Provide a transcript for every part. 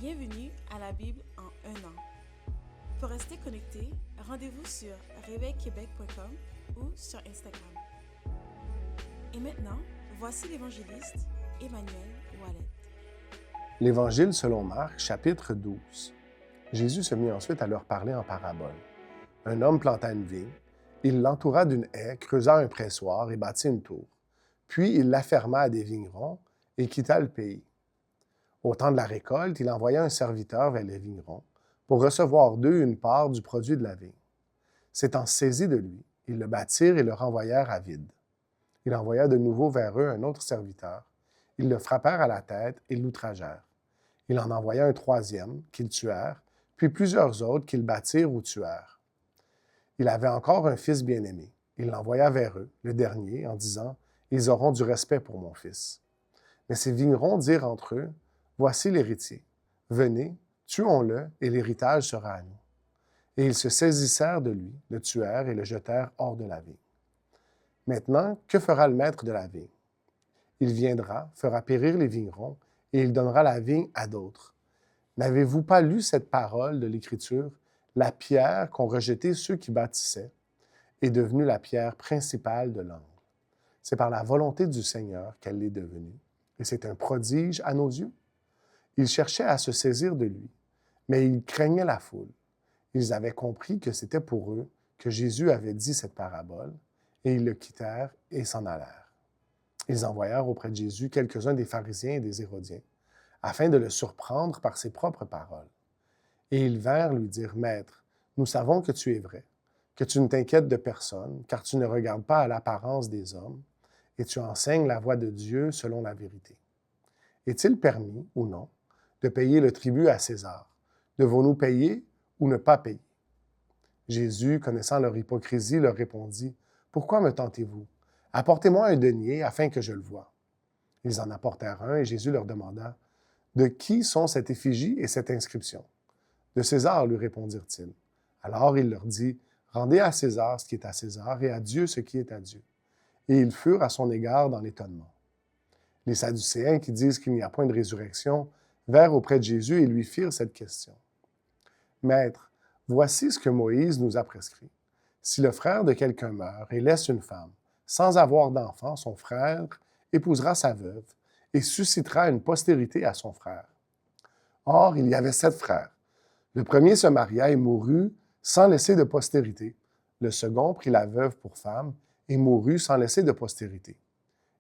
Bienvenue à la Bible en un an. Pour rester connecté, rendez-vous sur réveilquebec.com ou sur Instagram. Et maintenant, voici l'évangéliste Emmanuel Wallet. L'Évangile selon Marc, chapitre 12. Jésus se mit ensuite à leur parler en parabole. Un homme planta une vigne, il l'entoura d'une haie, creusa un pressoir et bâtit une tour. Puis il la ferma à des vignerons et quitta le pays. Au temps de la récolte, il envoya un serviteur vers les vignerons pour recevoir d'eux une part du produit de la vigne. S'étant saisis de lui, ils le battirent et le renvoyèrent à vide. Il envoya de nouveau vers eux un autre serviteur. Ils le frappèrent à la tête et l'outragèrent. Il en envoya un troisième, qu'ils tuèrent, puis plusieurs autres qu'ils battirent ou tuèrent. Il avait encore un fils bien-aimé. Il l'envoya vers eux, le dernier, en disant « Ils auront du respect pour mon fils. » Mais ces vignerons dirent entre eux « Voici l'héritier. Venez, tuons-le, et l'héritage sera à nous. » Et ils se saisissèrent de lui, le tuèrent et le jetèrent hors de la vigne. Maintenant, que fera le maître de la vigne? Il viendra, fera périr les vignerons, et il donnera la vigne à d'autres. N'avez-vous pas lu cette parole de l'Écriture? La pierre qu'ont rejetée ceux qui bâtissaient est devenue la pierre principale de l'angle. C'est par la volonté du Seigneur qu'elle l'est devenue, et c'est un prodige à nos yeux. Ils cherchaient à se saisir de lui, mais ils craignaient la foule. Ils avaient compris que c'était pour eux que Jésus avait dit cette parabole, et ils le quittèrent et s'en allèrent. Ils envoyèrent auprès de Jésus quelques-uns des pharisiens et des hérodiens, afin de le surprendre par ses propres paroles. Et ils vinrent lui dire, « Maître, nous savons que tu es vrai, que tu ne t'inquiètes de personne, car tu ne regardes pas à l'apparence des hommes, et tu enseignes la voie de Dieu selon la vérité. Est-il permis, ou non, de payer le tribut à César? Devons-nous payer ou ne pas payer? » Jésus, connaissant leur hypocrisie, leur répondit, « Pourquoi me tentez-vous? Apportez-moi un denier afin que je le voie. » Ils en apportèrent un et Jésus leur demanda, « De qui sont cette effigie et cette inscription? » « De César, lui répondirent-ils. Alors il leur dit, « Rendez à César ce qui est à César et à Dieu ce qui est à Dieu. » Et ils furent à son égard dans l'étonnement. Les Sadducéens, qui disent qu'il n'y a point de résurrection, vinrent auprès de Jésus et lui firent cette question. « Maître, voici ce que Moïse nous a prescrit. Si le frère de quelqu'un meurt et laisse une femme, sans avoir d'enfant, son frère épousera sa veuve et suscitera une postérité à son frère. Or, il y avait 7 frères. Le premier se maria et mourut sans laisser de postérité. Le second prit la veuve pour femme et mourut sans laisser de postérité.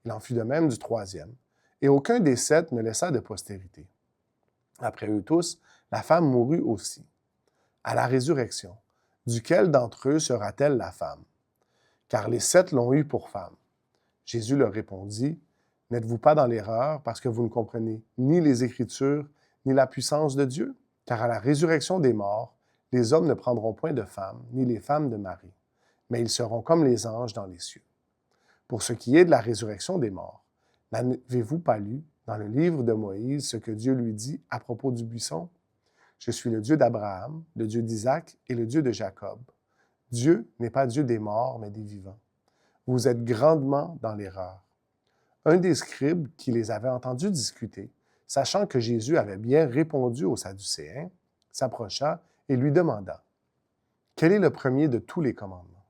Il en fut de même du troisième, et aucun des 7 ne laissa de postérité. Après eux tous, la femme mourut aussi. À la résurrection, duquel d'entre eux sera-t-elle la femme? Car les 7 l'ont eue pour femme. Jésus leur répondit, « N'êtes-vous pas dans l'erreur parce que vous ne comprenez ni les Écritures, ni la puissance de Dieu? Car à la résurrection des morts, les hommes ne prendront point de femmes, ni les femmes de mari, mais ils seront comme les anges dans les cieux. Pour ce qui est de la résurrection des morts, n'avez-vous pas lu dans le livre de Moïse ce que Dieu lui dit à propos du buisson? Je suis le Dieu d'Abraham, le Dieu d'Isaac et le Dieu de Jacob. Dieu n'est pas Dieu des morts, mais des vivants. Vous êtes grandement dans l'erreur. » Un des scribes qui les avait entendus discuter, sachant que Jésus avait bien répondu aux Sadducéens, s'approcha et lui demanda, « Quel est le premier de tous les commandements? »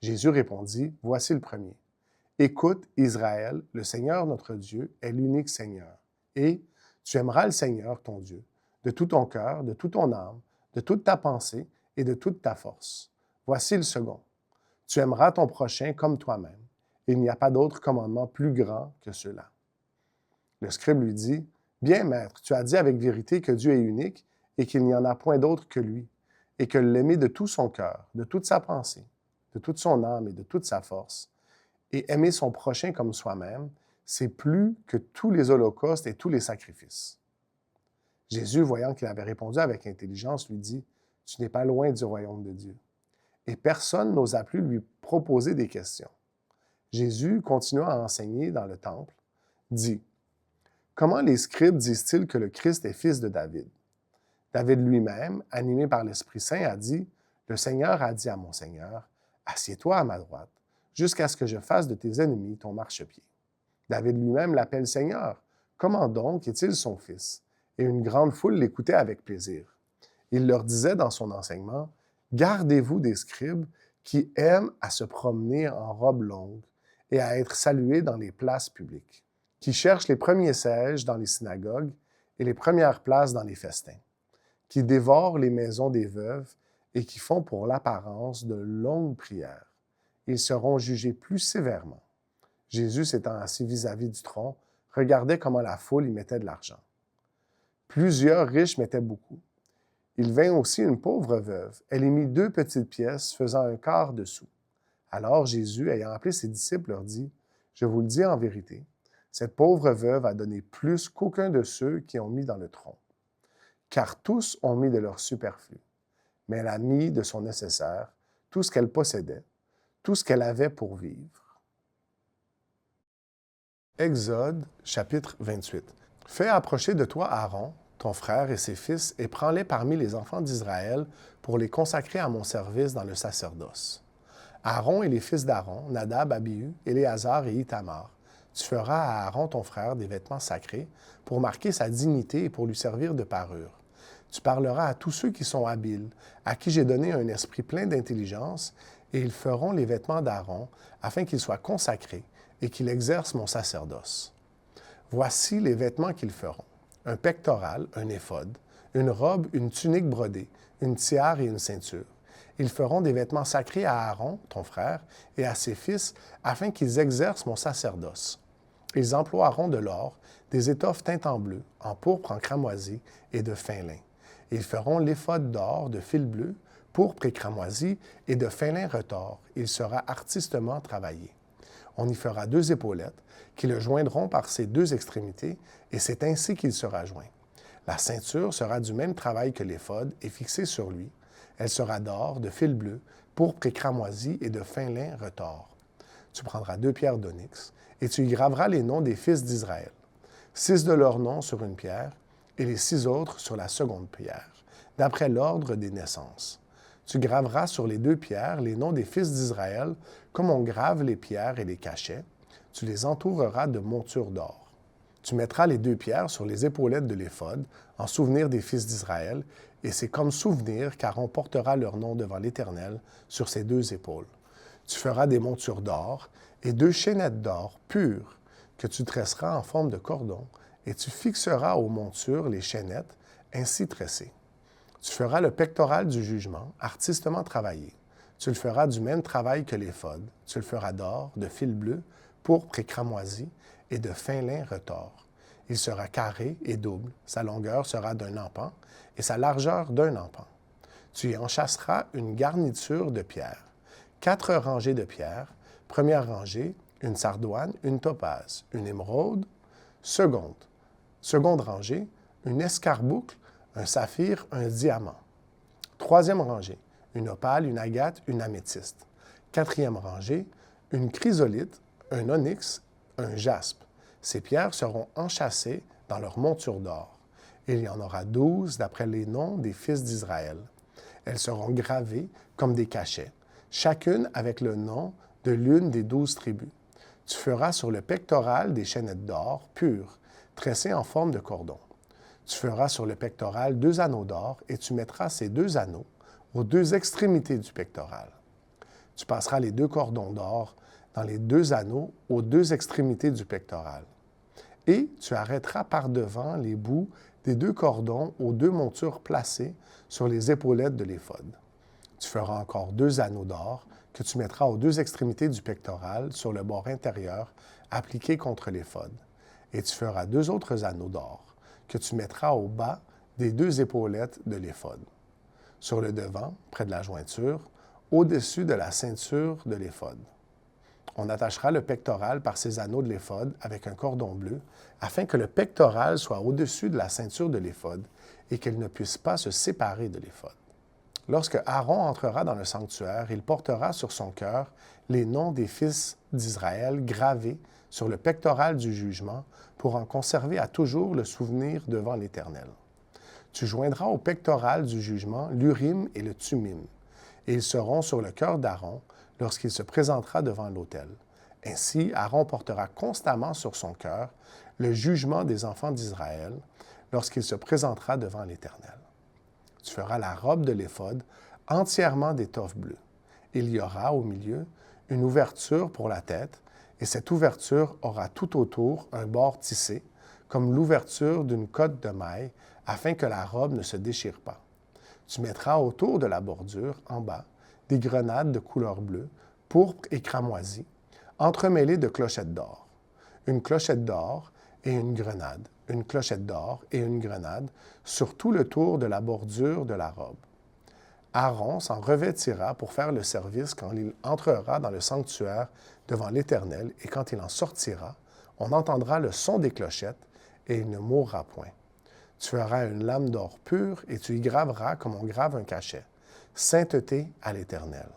Jésus répondit, « Voici le premier. Écoute, Israël, le Seigneur notre Dieu est l'unique Seigneur. Et tu aimeras le Seigneur ton Dieu, de tout ton cœur, de toute ton âme, de toute ta pensée et de toute ta force. Voici le second. Tu aimeras ton prochain comme toi-même. Il n'y a pas d'autre commandement plus grand que ceux-là. » Le scribe lui dit, « Bien, maître, tu as dit avec vérité que Dieu est unique et qu'il n'y en a point d'autre que lui, et que l'aimer de tout son cœur, de toute sa pensée, de toute son âme et de toute sa force, et aimer son prochain comme soi-même, c'est plus que tous les holocaustes et tous les sacrifices. » Jésus, voyant qu'il avait répondu avec intelligence, lui dit, « Tu n'es pas loin du royaume de Dieu. » Et personne n'osa plus lui proposer des questions. Jésus, continuant à enseigner dans le temple, dit, « Comment les scribes disent-ils que le Christ est fils de David? David lui-même, animé par l'Esprit Saint, a dit, « Le Seigneur a dit à mon Seigneur, assieds-toi à ma droite, jusqu'à ce que je fasse de tes ennemis ton marchepied. » David lui-même l'appelle Seigneur. Comment donc est-il son fils? et une grande foule l'écoutait avec plaisir. Il leur disait dans son enseignement, « Gardez-vous des scribes qui aiment à se promener en robe longue et à être salués dans les places publiques, qui cherchent les premiers sièges dans les synagogues et les premières places dans les festins, qui dévorent les maisons des veuves et qui font pour l'apparence de longues prières. Ils seront jugés plus sévèrement. » Jésus, s'étant assis vis-à-vis du tronc, regardait comment la foule y mettait de l'argent. Plusieurs riches mettaient beaucoup. Il vint aussi une pauvre veuve. Elle y mit 2 petites pièces, faisant un quart de sou. Alors Jésus, ayant appelé ses disciples, leur dit, « Je vous le dis en vérité, cette pauvre veuve a donné plus qu'aucun de ceux qui ont mis dans le tronc. Car tous ont mis de leur superflu, mais elle a mis de son nécessaire, tout ce qu'elle possédait, tout ce qu'elle avait pour vivre. » Exode, chapitre 28. Fais approcher de toi Aaron, ton frère et ses fils, et prends-les parmi les enfants d'Israël pour les consacrer à mon service dans le sacerdoce. Aaron et les fils d'Aaron, Nadab, Abihu, Éléazar et Ithamar. Tu feras à Aaron ton frère des vêtements sacrés pour marquer sa dignité et pour lui servir de parure. Tu parleras à tous ceux qui sont habiles, à qui j'ai donné un esprit plein d'intelligence, et ils feront les vêtements d'Aaron afin qu'ils soient consacrés et qu'il exerce mon sacerdoce. Voici les vêtements qu'ils feront. Un pectoral, un éphod, une robe, une tunique brodée, une tiare et une ceinture. Ils feront des vêtements sacrés à Aaron, ton frère, et à ses fils, afin qu'ils exercent mon sacerdoce. Ils emploieront de l'or, des étoffes teintes en bleu, en pourpre, en cramoisi et de fin lin. Ils feront l'éphod d'or, de fil bleu, pourpre et cramoisi, et de fin lin retors. Il sera artistement travaillé. On y fera 2 épaulettes, qui le joindront par ses 2 extrémités, et c'est ainsi qu'il sera joint. La ceinture sera du même travail que l'éphod et fixée sur lui. Elle sera d'or, de fil bleu, pourpre et cramoisi et de fin lin retors. Tu prendras 2 pierres d'onyx, et tu y graveras les noms des fils d'Israël, 6 de leurs noms sur une pierre, et les 6 autres sur la seconde pierre, d'après l'ordre des naissances. Tu graveras sur les 2 pierres les noms des fils d'Israël, comme on grave les pierres et les cachets. Tu les entoureras de montures d'or. Tu mettras les 2 pierres sur les épaulettes de l'éphod, en souvenir des fils d'Israël, et c'est comme souvenir, car on portera leur nom devant l'Éternel sur ses 2 épaules. Tu feras des montures d'or et 2 chaînettes d'or pures que tu tresseras en forme de cordon, et tu fixeras aux montures les chaînettes ainsi tressées. Tu feras le pectoral du jugement, artistement travaillé. Tu le feras du même travail que l'éphod. Tu le feras d'or, de fil bleu, pourpre et cramoisi, et de fin lin retors. Il sera carré et double. Sa longueur sera d'un empan, et sa largeur d'un empan. Tu y enchâsseras une garniture de pierres. 4 rangées de pierres. Première rangée, une sardoine, une topaze, une émeraude. Seconde rangée, une escarboucle, un saphir, un diamant. 3e rangée, une opale, une agate, une améthyste. 4e rangée, une chrysolite, un onyx, un jaspe. Ces pierres seront enchâssées dans leur monture d'or. Il y en aura 12 d'après les noms des fils d'Israël. Elles seront gravées comme des cachets, chacune avec le nom de l'une des 12 tribus. Tu feras sur le pectoral des chaînettes d'or pures, tressées en forme de cordon. Tu feras sur le pectoral 2 anneaux d'or et tu mettras ces 2 anneaux aux 2 extrémités du pectoral. Tu passeras les 2 cordons d'or dans les 2 anneaux aux 2 extrémités du pectoral. Et tu arrêteras par devant les bouts des 2 cordons aux 2 montures placées sur les épaulettes de l'éphod. Tu feras encore 2 anneaux d'or que tu mettras aux 2 extrémités du pectoral sur le bord intérieur appliqué contre l'éphod. Et tu feras 2 autres anneaux d'or que tu mettras au bas des 2 épaulettes de l'éphod. Sur le devant, près de la jointure, au-dessus de la ceinture de l'éphod. On attachera le pectoral par ces anneaux de l'éphod avec un cordon bleu, afin que le pectoral soit au-dessus de la ceinture de l'éphod et qu'il ne puisse pas se séparer de l'éphod. Lorsque Aaron entrera dans le sanctuaire, il portera sur son cœur les noms des fils d'Israël gravés sur le pectoral du jugement pour en conserver à toujours le souvenir devant l'Éternel. Tu joindras au pectoral du jugement l'Urim et le Thummim, et ils seront sur le cœur d'Aaron lorsqu'il se présentera devant l'autel. Ainsi, Aaron portera constamment sur son cœur le jugement des enfants d'Israël, lorsqu'il se présentera devant l'Éternel. Tu feras la robe de l'éphod entièrement d'étoffe bleue. Il y aura au milieu une ouverture pour la tête, et cette ouverture aura tout autour un bord tissé, comme l'ouverture d'une cotte de maille, afin que la robe ne se déchire pas. Tu mettras autour de la bordure, en bas, des grenades de couleur bleue, pourpre et cramoisie, entremêlées de clochettes d'or. Une clochette d'or et une grenade, une clochette d'or et une grenade sur tout le tour de la bordure de la robe. Aaron s'en revêtira pour faire le service quand il entrera dans le sanctuaire devant l'Éternel, et quand il en sortira, on entendra le son des clochettes, et il ne mourra point. Tu feras une lame d'or pure, et tu y graveras comme on grave un cachet, sainteté à l'Éternel.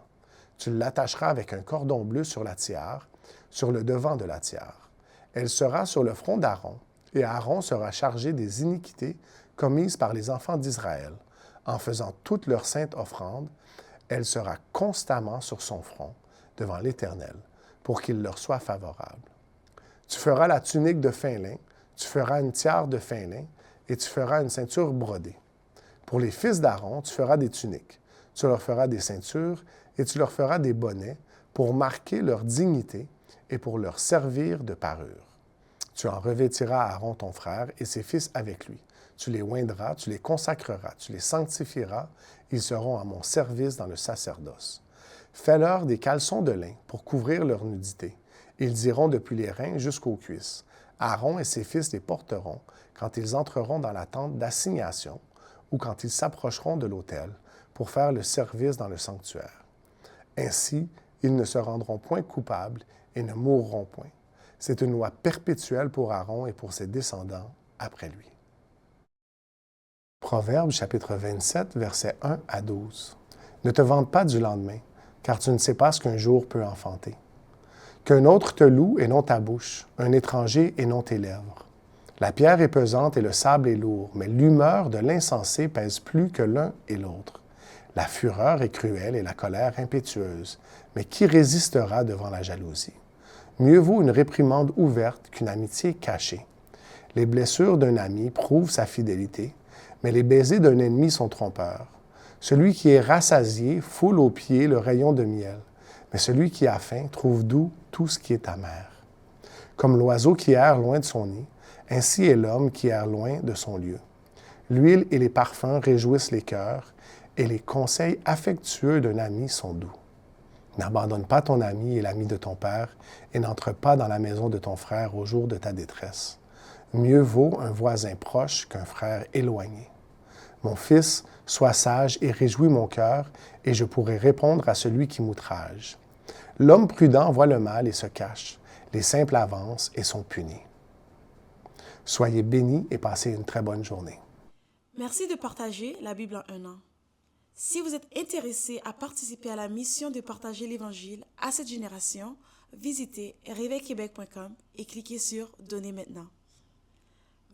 Tu l'attacheras avec un cordon bleu sur la tiare, sur le devant de la tiare. Elle sera sur le front d'Aaron, et Aaron sera chargé des iniquités commises par les enfants d'Israël. En faisant toute leur sainte offrande, elle sera constamment sur son front devant l'Éternel, pour qu'il leur soit favorable. Tu feras la tunique de fin lin, tu feras une tiare de fin lin, et tu feras une ceinture brodée. Pour les fils d'Aaron, tu feras des tuniques, tu leur feras des ceintures, et tu leur feras des bonnets pour marquer leur dignité et pour leur servir de parure. Tu en revêtiras Aaron ton frère et ses fils avec lui. Tu les oindras, tu les consacreras, tu les sanctifieras, ils seront à mon service dans le sacerdoce. Fais-leur des caleçons de lin pour couvrir leur nudité. Ils iront depuis les reins jusqu'aux cuisses. Aaron et ses fils les porteront quand ils entreront dans la tente d'assignation ou quand ils s'approcheront de l'autel pour faire le service dans le sanctuaire. Ainsi, ils ne se rendront point coupables et ne mourront point. C'est une loi perpétuelle pour Aaron et pour ses descendants après lui. Proverbes chapitre 27, versets 1 à 12. Ne te vante pas du lendemain, car tu ne sais pas ce qu'un jour peut enfanter. Qu'un autre te loue et non ta bouche, un étranger et non tes lèvres. La pierre est pesante et le sable est lourd, mais l'humeur de l'insensé pèse plus que l'un et l'autre. La fureur est cruelle et la colère impétueuse, mais qui résistera devant la jalousie? Mieux vaut une réprimande ouverte qu'une amitié cachée. Les blessures d'un ami prouvent sa fidélité, mais les baisers d'un ennemi sont trompeurs. Celui qui est rassasié foule aux pieds le rayon de miel, mais celui qui a faim trouve doux tout ce qui est amer. Comme l'oiseau qui erre loin de son nid, ainsi est l'homme qui erre loin de son lieu. L'huile et les parfums réjouissent les cœurs, et les conseils affectueux d'un ami sont doux. N'abandonne pas ton ami et l'ami de ton père, et n'entre pas dans la maison de ton frère au jour de ta détresse. Mieux vaut un voisin proche qu'un frère éloigné. Mon fils, sois sage et réjouis mon cœur, et je pourrai répondre à celui qui m'outrage. L'homme prudent voit le mal et se cache. Les simples avancent et sont punis. Soyez bénis et passez une très bonne journée. Merci de partager la Bible en un an. Si vous êtes intéressé à participer à la mission de partager l'Évangile à cette génération, visitez réveilquebec.com et cliquez sur « Donner maintenant ».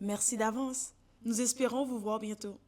Merci d'avance. Nous espérons vous voir bientôt.